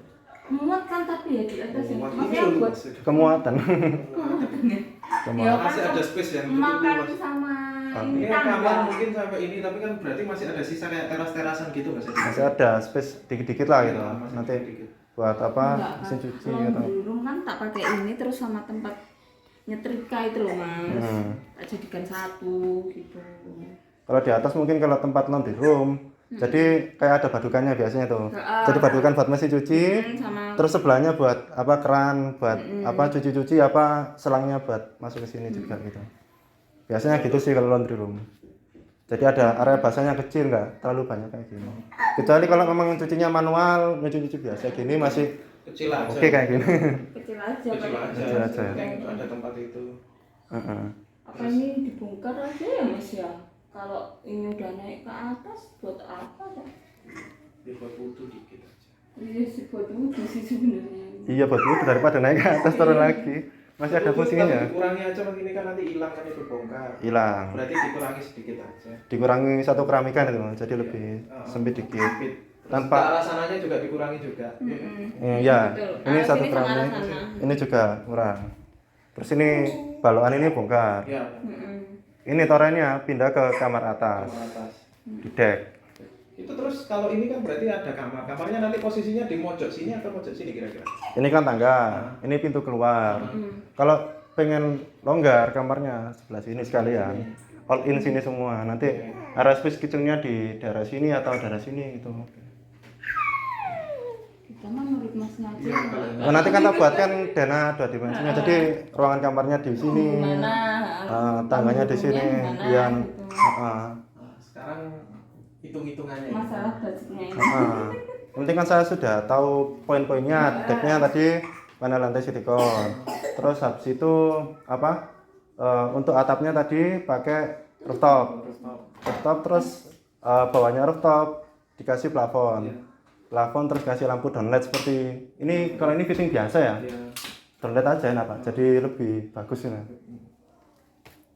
[SPEAKER 3] Muat kan tapi ya di atas ya.
[SPEAKER 2] Muat ini
[SPEAKER 3] Maksudnya
[SPEAKER 2] loh,
[SPEAKER 3] buat
[SPEAKER 2] Mas.
[SPEAKER 1] Kemuatan.
[SPEAKER 3] ya
[SPEAKER 1] Kemuatan.
[SPEAKER 2] Masih ada space yang cukup
[SPEAKER 3] makan
[SPEAKER 2] luas.
[SPEAKER 3] sama
[SPEAKER 2] Ini
[SPEAKER 3] ini
[SPEAKER 2] kan kamar
[SPEAKER 3] tangga.
[SPEAKER 2] mungkin sampai ini, tapi kan berarti masih ada sisa kayak teras-terasan gitu Mas.
[SPEAKER 1] Masih ada space dikit-dikit lah gitu.
[SPEAKER 2] Iya, masih
[SPEAKER 1] Nanti
[SPEAKER 2] dikit-dikit.
[SPEAKER 1] buat apa?
[SPEAKER 3] Enggak kan.
[SPEAKER 1] Mesin cuci
[SPEAKER 3] Kalau
[SPEAKER 1] atau
[SPEAKER 3] di room kan tak pakai ini terus sama tempat nyetrika itu loh Mas. Tak jadikan satu gitu.
[SPEAKER 1] kalau di atas mungkin kalau tempat laundry room Jadi kayak ada badukannya biasanya tuh.
[SPEAKER 3] Heeh.
[SPEAKER 1] Jadi badukan buat mesin cuci,
[SPEAKER 3] Sama
[SPEAKER 1] terus sebelahnya buat apa keran, buat apa cuci-cuci, apa selangnya buat masuk ke sini juga gitu. Biasanya gitu sih kalau laundry room. Jadi ada area basahnya kecil, nggak terlalu banyak kayak gini. Kecuali kalau memang cucinya manual, nyuci-nyuci biasa gini masih
[SPEAKER 2] Kecil aja.
[SPEAKER 1] oke kayak gini.
[SPEAKER 3] kecil aja.
[SPEAKER 2] Kecil
[SPEAKER 3] Pak.
[SPEAKER 2] aja.
[SPEAKER 1] Kecil aja.
[SPEAKER 2] Penting ada tempat itu.
[SPEAKER 1] Heeh.
[SPEAKER 3] Apa ini dibongkar aja ya Mas ya? Kalau ini udah naik ke atas buat apa ya?
[SPEAKER 2] Dibuat butuh dikit aja.
[SPEAKER 3] Iya sih buat wudhu sih sebenarnya.
[SPEAKER 1] Iya buat itu daripada naik ke atas turun lagi. Masih ada fungsinya.
[SPEAKER 2] Dikurangi aja begini kan nanti hilang kan itu bongkar.
[SPEAKER 1] Hilang.
[SPEAKER 2] Berarti dikurangi sedikit aja.
[SPEAKER 1] Dikurangi satu keramikan itu, jadi lebih sempit dikit.
[SPEAKER 2] Sempit.
[SPEAKER 1] Tanpa-
[SPEAKER 2] Tanpa arah sananya juga dikurangi juga.
[SPEAKER 1] Iya,
[SPEAKER 3] Betul.
[SPEAKER 1] ini
[SPEAKER 3] Arah
[SPEAKER 1] satu
[SPEAKER 3] sini sama
[SPEAKER 1] keramik,
[SPEAKER 3] arah sana.
[SPEAKER 1] ini juga kurang. Terus ini balokan ini bongkar.
[SPEAKER 2] Iya.
[SPEAKER 1] Ini torennya pindah ke kamar atas,
[SPEAKER 2] Kamar atas.
[SPEAKER 1] di deck.
[SPEAKER 2] Itu terus kalau ini kan berarti ada kamar. Kamarnya nanti posisinya di mojok sini atau mojok sini kira-kira?
[SPEAKER 1] Ini kan tangga, ini pintu keluar. Kalau pengen longgar kamarnya sebelah sini sekalian, all in sini semua. Nanti area space kitchennya di daerah sini atau daerah sini gitu.
[SPEAKER 3] Kita mah menurut Masnya aja.
[SPEAKER 1] Nah, nanti kan kita buatkan dana 2 dimensinya, jadi ruangan kamarnya di sini,
[SPEAKER 3] Mana?
[SPEAKER 1] tangganya di sini,
[SPEAKER 3] Mana,
[SPEAKER 1] yang
[SPEAKER 3] gitu.
[SPEAKER 2] Nah, sekarang hitung-hitungannya.
[SPEAKER 3] Masalah budgetnya ini.
[SPEAKER 1] Yang penting kan saya sudah tahu poin-poinnya. Decknya tadi panel lantai silikon. Terus habis itu apa? Untuk atapnya tadi pakai rooftop. Rooftop terus bawahnya rooftop dikasih plafon. Plafon terus kasih lampu downlight seperti ini. Kalau ini fitting biasa ya.
[SPEAKER 2] Iya.
[SPEAKER 1] Downlight aja enak Pak. Jadi lebih bagus ini.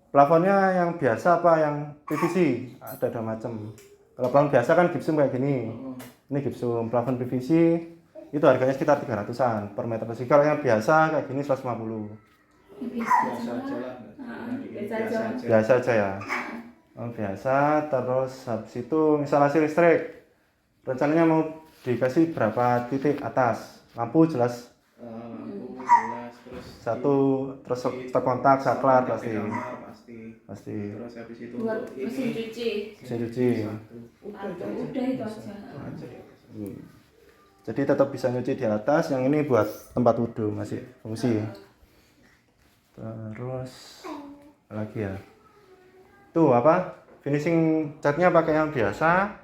[SPEAKER 1] Plafonnya yang biasa apa yang PVC? Ada macam. Kalau plafon biasa kan gipsum kayak gini. Ini gipsum, plafon PVC itu harganya sekitar 300-an per meter persegi. Kalau yang biasa kayak gini 150.
[SPEAKER 2] Biasa aja lah.
[SPEAKER 3] Biasa aja.
[SPEAKER 1] Biasa aja ya. Oh, biasa, terus habis itu instalasi listrik. Rencananya mau dikasih berapa titik atas? Lampu jelas
[SPEAKER 2] Lampu jelas terus
[SPEAKER 1] satu, terus terkontak saklar pasti.
[SPEAKER 2] kamar pasti.
[SPEAKER 1] Pasti.
[SPEAKER 2] Terus habis itu
[SPEAKER 3] Buat
[SPEAKER 2] untuk
[SPEAKER 3] mesin
[SPEAKER 2] ini
[SPEAKER 3] cuci.
[SPEAKER 1] Mesin cuci.
[SPEAKER 3] Udah itu aja.
[SPEAKER 2] aja.
[SPEAKER 1] Jadi tetap bisa nyuci di atas, yang ini buat tempat wudhu masih fungsi. Terus apa lagi ya? Tuh apa? Finishing catnya pakai yang biasa,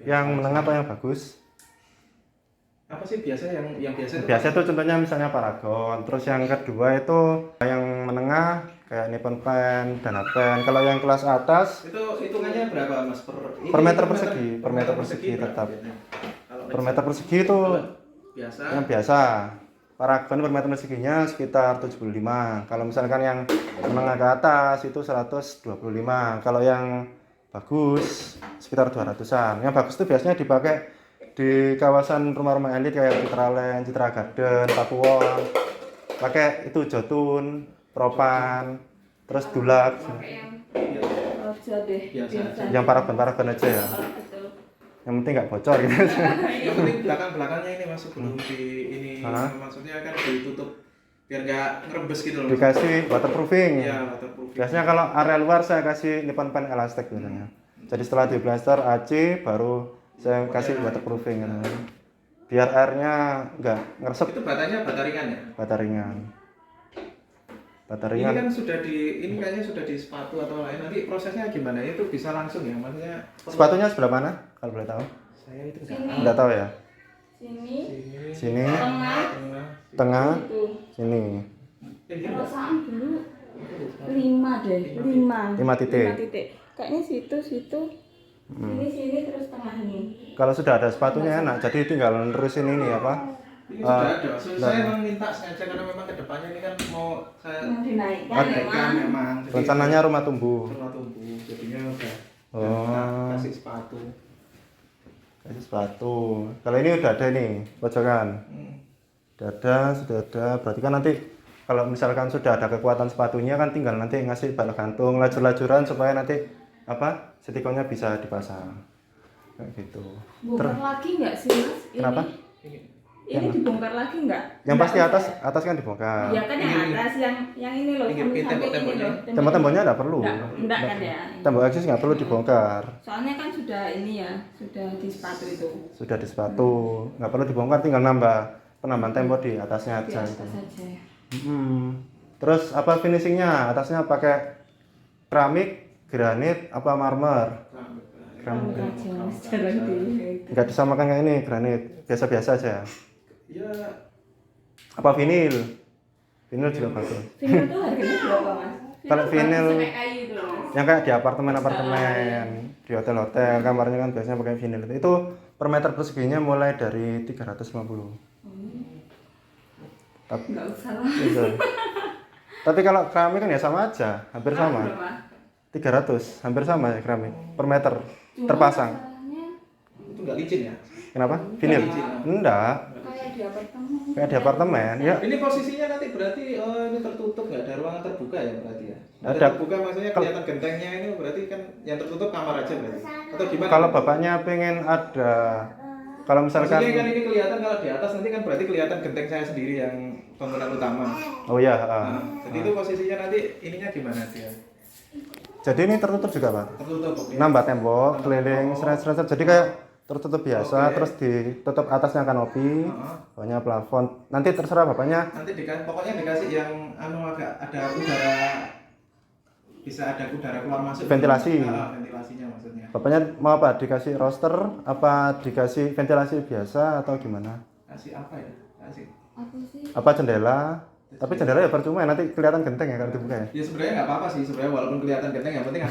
[SPEAKER 1] yang menengah atau yang bagus?
[SPEAKER 2] Apa sih biasa yang biasa itu?
[SPEAKER 1] Biasa tuh contohnya misalnya Paragon. Terus yang kedua itu yang menengah kayak Nippon Pen, Dana Pen. Kalau yang kelas atas
[SPEAKER 2] Itu hitungannya berapa Mas
[SPEAKER 1] per meter persegi, per meter persegi tetap.
[SPEAKER 2] Kalau
[SPEAKER 1] Per meter persegi itu
[SPEAKER 2] biasa
[SPEAKER 1] yang biasa. Paragon per meter perseginya sekitar 75. Kalau misalkan yang menengah ke atas itu 125. Kalau yang bagus sekitar 200-an. Yang bagus itu biasanya dipakai di kawasan rumah-rumah elit kayak Citraland, Citra Garden, Pakuwon. Pakai itu jotun, propan, terus dulak.
[SPEAKER 3] Pakai yang aja deh.
[SPEAKER 2] Biasa aja.
[SPEAKER 1] Yang paragon aja ya.
[SPEAKER 3] Betul.
[SPEAKER 1] Yang penting nggak bocor gitu.
[SPEAKER 2] yang penting belakang-belakangnya ini masuk belum di ini maksudnya kan ditutup biar nggak ngerebes gitu loh.
[SPEAKER 1] Dikasih waterproofing.
[SPEAKER 2] Iya, waterproofing.
[SPEAKER 1] Biasanya kalau area luar saya kasih Nippon Pen elastik biasanya. Jadi setelah di blaster AC baru saya kasih waterproofing gitu. Biar airnya nggak ngeresep,
[SPEAKER 2] Itu batanya bata ringan ya?
[SPEAKER 1] bata ringan. Bata
[SPEAKER 2] Ini
[SPEAKER 1] ringan.
[SPEAKER 2] kan ini kayaknya sudah di sepatu atau lain. Nanti prosesnya gimana? Itu bisa langsung ya? Maksudnya
[SPEAKER 1] Sepatunya sebelah mana kalau boleh tahu?
[SPEAKER 2] saya itu
[SPEAKER 3] Sini.
[SPEAKER 1] Nggak tahu ya.
[SPEAKER 3] Sini.
[SPEAKER 1] Sini,
[SPEAKER 3] Tengah.
[SPEAKER 2] tengah.
[SPEAKER 1] tengah,
[SPEAKER 3] Itu.
[SPEAKER 1] sini.
[SPEAKER 3] Perasaan dulu 5 deh. 5.
[SPEAKER 1] 5 titik.
[SPEAKER 3] 5 titik. Kayaknya situ. Sini terus tengah nih.
[SPEAKER 1] Kalau sudah ada sepatunya enak, jadi tinggal nerusin ini apa?
[SPEAKER 2] Ini sudah ada. Saya memang minta sengaja karena memang kedepannya ini kan mau saya
[SPEAKER 3] Yang dinaikkan
[SPEAKER 2] naikkan memang. Jadi
[SPEAKER 1] Rencananya rumah tumbuh.
[SPEAKER 2] rumah tumbuh. Jadinya udah
[SPEAKER 1] Oh.
[SPEAKER 2] kasih sepatu.
[SPEAKER 1] Kasih sepatu. Kalau ini udah ada nih, pojokan. Sudah ada. Berarti kan nanti kalau misalkan sudah ada kekuatan sepatunya kan tinggal nanti ngasih bak gantung, lajur-lajuran supaya nanti apa? Silikonnya bisa dipasang. Kayak gitu.
[SPEAKER 3] Bongkar lagi nggak sih Mas? Ini?
[SPEAKER 1] Kenapa?
[SPEAKER 2] Ini
[SPEAKER 3] ini dibongkar lagi enggak?
[SPEAKER 1] Yang pasti
[SPEAKER 3] Enggak
[SPEAKER 1] atas
[SPEAKER 3] usah.
[SPEAKER 1] atas kan dibongkar.
[SPEAKER 3] Iya kan yang atas yang ini loh,
[SPEAKER 2] Pinggir
[SPEAKER 3] samping ini
[SPEAKER 2] tembok-temboknya.
[SPEAKER 3] loh.
[SPEAKER 1] Tembok-temboknya enggak perlu.
[SPEAKER 3] Enggak kan ya.
[SPEAKER 1] Tembok eksis nggak perlu dibongkar.
[SPEAKER 3] Soalnya kan sudah ini ya, sudah di sepatu itu.
[SPEAKER 1] Sudah di sepatu, nggak perlu dibongkar, tinggal nambah penambahan tembok di atasnya
[SPEAKER 3] Di
[SPEAKER 1] aja
[SPEAKER 3] atas
[SPEAKER 1] itu.
[SPEAKER 3] saja.
[SPEAKER 1] Terus apa finishingnya? Atasnya pakai keramik, granit, apa marmer?
[SPEAKER 3] Kamu aja jarang di.
[SPEAKER 1] Nggak disamakan kayak ini, granit biasa-biasa aja.
[SPEAKER 2] Ya
[SPEAKER 1] Apa vinil? Vinil juga bagus.
[SPEAKER 3] Vinyl itu harganya berapa mas?
[SPEAKER 1] Kalau vinyl
[SPEAKER 3] kayak kayu itu loh mas.
[SPEAKER 1] yang kayak di apartemen, di hotel-hotel, kamarnya kan biasanya pakai vinil. Itu per meter perseginya mulai dari 350.
[SPEAKER 3] Enggak usah lah.
[SPEAKER 1] Gitu. Tapi kalau keramik kan ya sama aja, hampir sama.
[SPEAKER 3] Berapa?
[SPEAKER 1] 300, hampir sama ya keramik per meter
[SPEAKER 3] Cuma
[SPEAKER 1] terpasang.
[SPEAKER 3] masalahnya
[SPEAKER 2] itu nggak licin ya.
[SPEAKER 1] Kenapa? Vinil? Enggak,
[SPEAKER 3] kayak di apartemen.
[SPEAKER 1] kayak di apartemen. Ya,
[SPEAKER 2] Ini posisinya nanti berarti ini tertutup nggak ada ruangan terbuka ya berarti ya?
[SPEAKER 1] Ada.
[SPEAKER 2] Terbuka maksudnya kelihatan gentengnya ini berarti kan yang tertutup kamar aja berarti atau gimana?
[SPEAKER 1] kalau bapaknya pengen ada, kalau
[SPEAKER 2] Maksudnya
[SPEAKER 1] misalkan,
[SPEAKER 2] kan ini kelihatan kalau di atas nanti kan berarti kelihatan genteng saya sendiri yang bangunan utama.
[SPEAKER 1] oh ya,
[SPEAKER 2] Nah, jadi itu posisinya nanti ininya gimana dia?
[SPEAKER 1] jadi ini tertutup juga pak.
[SPEAKER 2] Tertutup. Oke.
[SPEAKER 1] Nambah tembok, keliling, seret-seret. Jadi kayak tertutup biasa,
[SPEAKER 2] Oke.
[SPEAKER 1] terus ditutup atasnya kanopi, bawahnya plafon. Nanti terserah bapaknya.
[SPEAKER 2] Nanti pokoknya dikasih yang agak ada udara, bisa ada udara keluar masuk.
[SPEAKER 1] Ventilasi.
[SPEAKER 2] Ventilasinya maksudnya.
[SPEAKER 1] Bapaknya mau apa? Dikasih roster, apa dikasih ventilasi biasa atau gimana?
[SPEAKER 2] Kasih apa ya? Kasih.
[SPEAKER 3] Apa sih?
[SPEAKER 1] Apa jendela? Tapi jendela ya percuma ya, nanti kelihatan genteng ya kalau dibuka ya.
[SPEAKER 2] Ya sebenarnya nggak apa-apa sih sebenarnya walaupun kelihatan genteng yang penting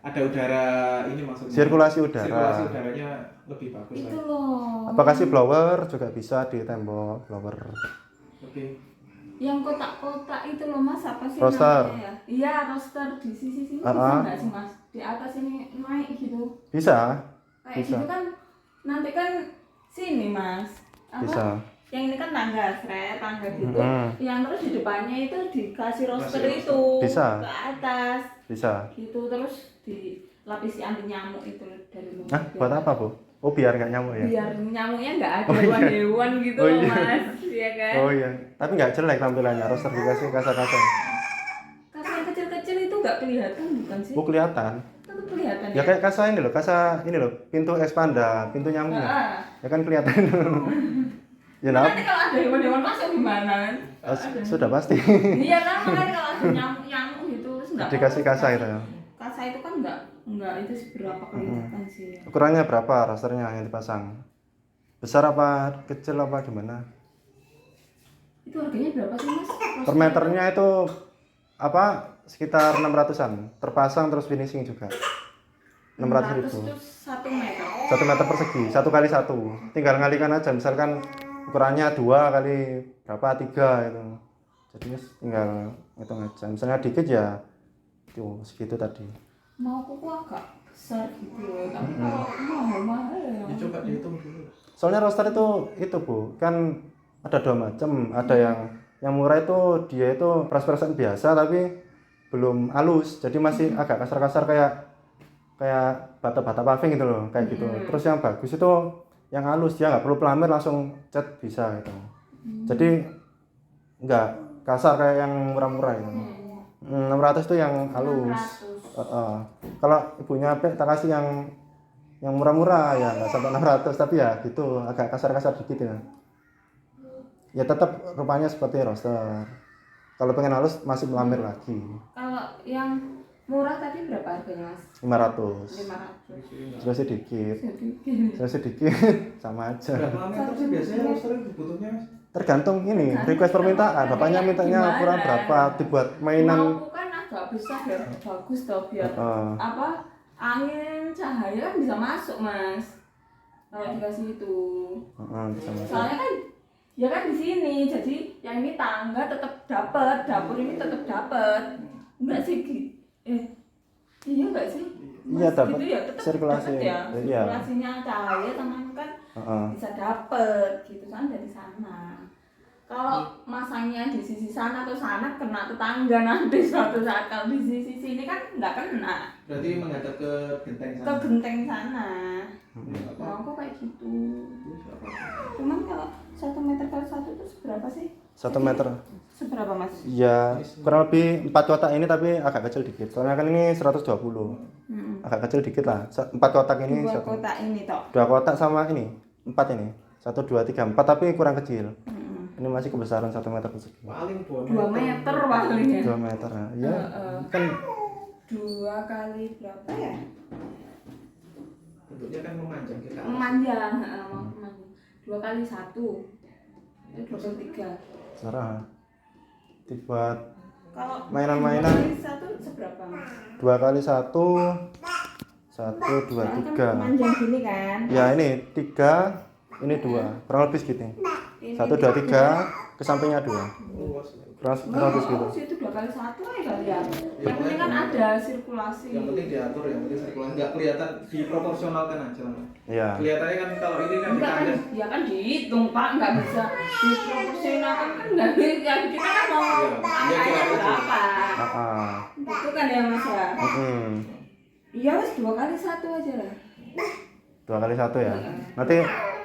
[SPEAKER 2] ada udara ini maksudnya.
[SPEAKER 1] Sirkulasi udara.
[SPEAKER 2] Sirkulasi udaranya lebih bagus
[SPEAKER 3] Itu
[SPEAKER 2] lah.
[SPEAKER 3] loh.
[SPEAKER 1] Apa kasih blower juga bisa di tembok, blower.
[SPEAKER 2] Oke.
[SPEAKER 3] Yang kotak-kotak itu loh mas, apa sih
[SPEAKER 1] Roster.
[SPEAKER 3] namanya ya? Iya roster di sisi sini bisa nggak sih mas? Di atas ini naik gitu.
[SPEAKER 1] Bisa,
[SPEAKER 3] Kayak
[SPEAKER 1] Bisa.
[SPEAKER 3] gitu kan nanti kan sini mas. Apa?
[SPEAKER 1] bisa.
[SPEAKER 3] Yang ini kan tangga tangga gitu. Yang terus di depannya itu dikasih roster
[SPEAKER 2] Kasih
[SPEAKER 3] itu
[SPEAKER 1] Bisa.
[SPEAKER 3] ke atas
[SPEAKER 1] Bisa.
[SPEAKER 3] gitu, terus dilapisi anti nyamuk itu dari luar.
[SPEAKER 1] Nah, buat apa bu? Oh biar nggak nyamuk ya?
[SPEAKER 3] Biar nyamuknya nggak ada
[SPEAKER 1] Oh, iya.
[SPEAKER 3] hewan-hewan gitu
[SPEAKER 1] Oh,
[SPEAKER 3] loh
[SPEAKER 1] iya.
[SPEAKER 3] mas, iya kan?
[SPEAKER 1] Oh iya, tapi nggak jelek tampilannya, roster dikasih kasar-kasar.
[SPEAKER 3] Kasa yang kecil-kecil itu nggak kelihatan bukan sih?
[SPEAKER 1] Oh kelihatan.
[SPEAKER 3] Tetap kelihatan
[SPEAKER 1] Ya kayak kasa ini loh, kasa ini loh, pintu ekspanda, pintu nyamuknya.
[SPEAKER 3] Ah.
[SPEAKER 1] Ya kan kelihatan. Ya
[SPEAKER 3] Nah,
[SPEAKER 1] nah,
[SPEAKER 3] nanti kalau ada hewan-hewan masuk gimana?
[SPEAKER 1] sudah pasti.
[SPEAKER 3] Iya kan, makanya kalau ada nyamuk gitu terus nggak
[SPEAKER 1] Dikasih
[SPEAKER 3] apa-apa.
[SPEAKER 1] kasa itu ya.
[SPEAKER 3] Kasa itu kan nggak itu seberapa kelihatan sih.
[SPEAKER 1] Ukurannya berapa rosternya yang dipasang? Besar apa kecil apa gimana?
[SPEAKER 3] Itu harganya berapa sih mas?
[SPEAKER 1] Per meternya itu apa sekitar 600-an, terpasang terus finishing juga. 600.000.
[SPEAKER 3] Itu 1 meter.
[SPEAKER 1] 1 meter persegi, 1 kali 1. Tinggal ngalikan aja, misalkan ukurannya 2 kali berapa 3 itu. Jadi tinggal hitung aja. Misalnya dikit ya itu segitu tadi.
[SPEAKER 3] Mau kuku agak besar gitu loh, tapi kalau mahal-mahal ya.
[SPEAKER 2] Ya coba dihitung dulu.
[SPEAKER 1] Soalnya roster itu Bu, kan ada 2 macam. Ada yang murah itu dia itu pras-prasan biasa tapi belum halus. Jadi masih agak kasar-kasar kayak bata-bata paving gitu loh, kayak gitu. Terus yang bagus itu yang halus, dia nggak perlu pelamir langsung cat bisa gitu. Jadi nggak kasar kayak yang murah-murah gitu. 600 itu yang halus.
[SPEAKER 3] 600.
[SPEAKER 1] Kalau ibunya tak kasih yang murah-murah ya nggak sampai 600 tapi ya gitu agak kasar-kasar dikit ya. Ya tetap rupanya seperti roster. Kalau pengen halus masih melamir lagi.
[SPEAKER 3] Kalau yang murah tadi berapa harganya mas?
[SPEAKER 1] 500.
[SPEAKER 3] 500.
[SPEAKER 1] Sudah sedikit.
[SPEAKER 3] Sedikit.
[SPEAKER 1] Sudah sedikit sama aja.
[SPEAKER 2] Berapa meter sih biasanya rosternya dibutuhnya mas?
[SPEAKER 1] Tergantung ini request permintaan. Bapaknya mintanya ukuran berapa dibuat mainan.
[SPEAKER 3] Mauku kan agak besar biar bagus toh biar apa angin cahaya kan bisa masuk mas. Kalau dikasih itu.
[SPEAKER 1] Bisa masuk.
[SPEAKER 3] Soalnya kan ya kan di sini jadi yang ini tangga tetap dapat, dapur ini tetap dapat. Enggak sih iya enggak sih?
[SPEAKER 1] Iya, dapat.
[SPEAKER 3] Gitu ya, tetap
[SPEAKER 1] Sirkulasi.
[SPEAKER 3] dapet ya.
[SPEAKER 1] Iya.
[SPEAKER 3] Sirkulasinya cahaya sama ini kan bisa dapet gitu kan dari sana. Kalau masangnya di sisi sana atau sana kena tetangga nanti suatu saat, kalau di sisi sini kan nggak kena.
[SPEAKER 2] Berarti menghadap ke genteng
[SPEAKER 3] ke
[SPEAKER 2] sana.
[SPEAKER 3] genteng sana.
[SPEAKER 2] Ya, apa?
[SPEAKER 3] Mau kok kayak gitu. Cuman kalau 1 meter kali 1 itu seberapa sih?
[SPEAKER 1] 1 meter.
[SPEAKER 3] Seberapa Mas?
[SPEAKER 1] Ya, kurang lebih 4 kotak ini tapi agak kecil dikit. Soalnya kan ini 120. Agak kecil dikit lah. 4 kotak ini
[SPEAKER 3] 2
[SPEAKER 1] satu.
[SPEAKER 3] kotak ini toh.
[SPEAKER 1] 2 kotak sama ini 4 ini. 1 2 3 4 tapi kurang kecil. Ini masih kebesaran 1 meter persegi.
[SPEAKER 2] Paling
[SPEAKER 3] 2 meter paling ya.
[SPEAKER 1] 2 meter. Ya. Kan
[SPEAKER 3] 2 kali berapa ya?
[SPEAKER 2] bentuknya kan memanjang kita.
[SPEAKER 3] Memanjang, mau memanjang. 2 kali 1. Itu 23.
[SPEAKER 1] sarah. Dibuat
[SPEAKER 3] Kalau
[SPEAKER 1] mainan-mainan.
[SPEAKER 3] 2 kali 1 seberapa Mas?
[SPEAKER 1] 2 kali 1 1 2
[SPEAKER 3] Kan
[SPEAKER 1] 3.
[SPEAKER 3] memanjang gini kan.
[SPEAKER 1] Ya ini 3, ini 2. Kurang lebih segitu.
[SPEAKER 3] Ini
[SPEAKER 1] 1 2 3, ke sampingnya 2.
[SPEAKER 2] Luas.
[SPEAKER 1] Kurang lebih segitu.
[SPEAKER 3] Itu 2 kali 1 aja kali ya. Yang penting kan ada sirkulasi.
[SPEAKER 2] Yang penting diatur, yang penting sirkulasi. Nggak kelihatan, diproporsionalkan aja.
[SPEAKER 1] Iya.
[SPEAKER 2] Kelihatannya kan kalau ini kan
[SPEAKER 3] Enggak kan,
[SPEAKER 2] ditanda.
[SPEAKER 3] ya kan dihitung Pak, nggak bisa diproporsionalkan kan nggak bisa. Kita kan mau
[SPEAKER 2] Iya,
[SPEAKER 3] angkanya
[SPEAKER 2] kira-kira
[SPEAKER 3] berapa?
[SPEAKER 1] Heeh.
[SPEAKER 3] Itu kan ya Mas ya. Iya Mas 2 kali 1 aja lah.
[SPEAKER 1] 2 kali 1 ya. Nanti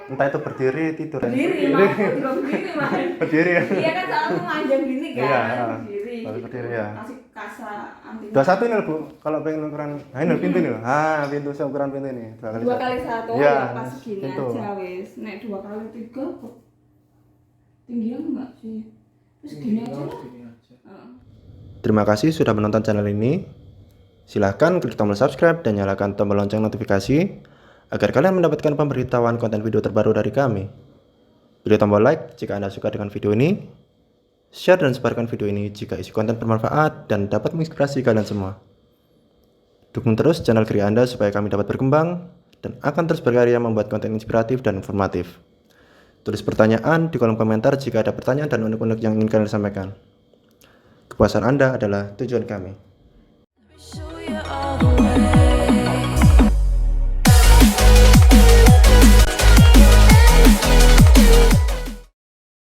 [SPEAKER 1] entah itu berdiri tidur.
[SPEAKER 3] Berdiri Mas, juga berdiri Mas.
[SPEAKER 1] Berdiri ya.
[SPEAKER 3] Iya kan soalnya manjang gini kan.
[SPEAKER 1] Iya,
[SPEAKER 3] Berdiri.
[SPEAKER 1] baru berdiri ya.
[SPEAKER 3] Kasih kasa anti.
[SPEAKER 1] 21 ini loh Bu, kalau pengen ukuran, nah ini loh pintu nih loh. Pintu seukuran pintu ini.
[SPEAKER 3] 2 kali 1
[SPEAKER 1] Iya,
[SPEAKER 3] ya pas gini
[SPEAKER 1] pintu.
[SPEAKER 3] aja wis. Nek 2 kali 3 kok tinggian enggak sih? Terus gini aja lah.
[SPEAKER 2] Gini aja.
[SPEAKER 3] Heeh.
[SPEAKER 1] Terima kasih sudah menonton channel ini. Silahkan klik tombol subscribe dan nyalakan tombol lonceng notifikasi agar kalian mendapatkan pemberitahuan konten video terbaru dari kami. Pilih tombol like jika Anda suka dengan video ini. Share dan sebarkan video ini jika isi konten bermanfaat dan dapat menginspirasi kalian semua. Dukung terus channel Kria Anda supaya kami dapat berkembang dan akan terus berkarya membuat konten inspiratif dan informatif. Tulis pertanyaan di kolom komentar jika ada pertanyaan dan unek-unek yang ingin kalian sampaikan. Kepuasan Anda adalah tujuan kami.